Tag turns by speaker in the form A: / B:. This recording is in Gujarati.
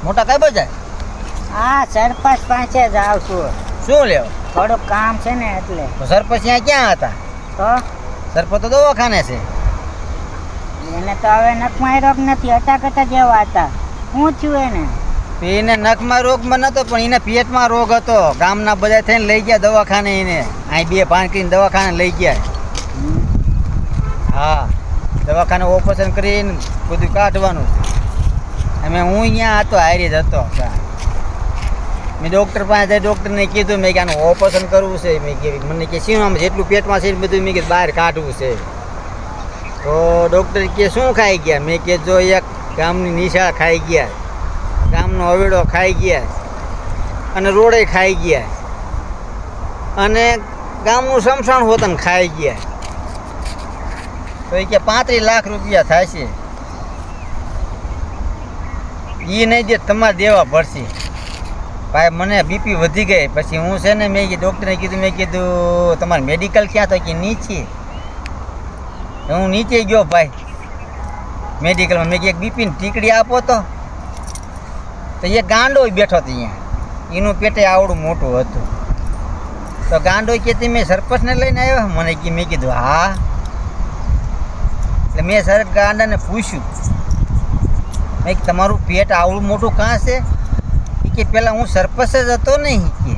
A: મોટા કઈ બજાય?
B: આ સરપંચ પાસે જાઉં છું.
A: શું લેવો?
B: થોડુંક કામ છે ને એટલે.
A: તો સરપંચ અહીંયા ક્યાં હતા?
B: તો
A: સરપંચ તો દવાખાને છે.
B: એને તો હવે નખમાં રોગ નથી, અટાકટા જેવા હતા. શું થયું એને?
A: એને નખમાં રોગમાં નતો, પણ એને પેટમાં રોગ હતો. ગામના બધા થઈને લઈ ગયા દવાખાને. એને અહીં 2 ભાન કરીને દવાખાને લઈ ગયા. હા, દવાખાને ઓપરેશન કરીને બધું કાઢવાનું. અમે હું અહીંયા હતો, હારી જ હતો. મેં ડૉક્ટર પાસે જઈ ડૉક્ટરને કીધું, મેં કે આનું ઓપરેશન કરવું છે. મેં કીધું મને કે શું આમ જેટલું પેટમાં છે બધું મેં કીધું બહાર કાઢવું છે. તો ડૉક્ટર કે શું ખાઈ ગયા? મેં કે જો એક ગામની નિશાળ ખાઈ ગયા, ગામનો અવેડો ખાઈ ગયા, અને રોડે ખાઈ ગયા, અને ગામનું સમસાણ હોતન ખાઈ ગયા. તો એ કે 35 લાખ રૂપિયા થાય છે. એ નહીં દે તમારે દેવા પડશે. ભાઈ મને બીપી વધી ગઈ. પછી હું છે ને મેં ડૉક્ટરને કીધું, મેં કીધું તમારે મેડિકલ ક્યાં? તો કે નીચે. હું નીચે ગયો ભાઈ મેડિકલમાં. મેં એક બીપીની ટીકડી આપો તો એ ગાંડો બેઠો હતો અહીંયા. એનું પેટે આવડું મોટું હતું. તો ગાંડો કે મેં સરપંચને લઈને આવ્યો મને કે? મેં કીધું હા. એટલે મેં સર ગાંડાને પૂછ્યું, મેં તમારું પેટ આવડું મોટું કાં છે? કે પેલા હું સરપંચ જ હતો નહીં કે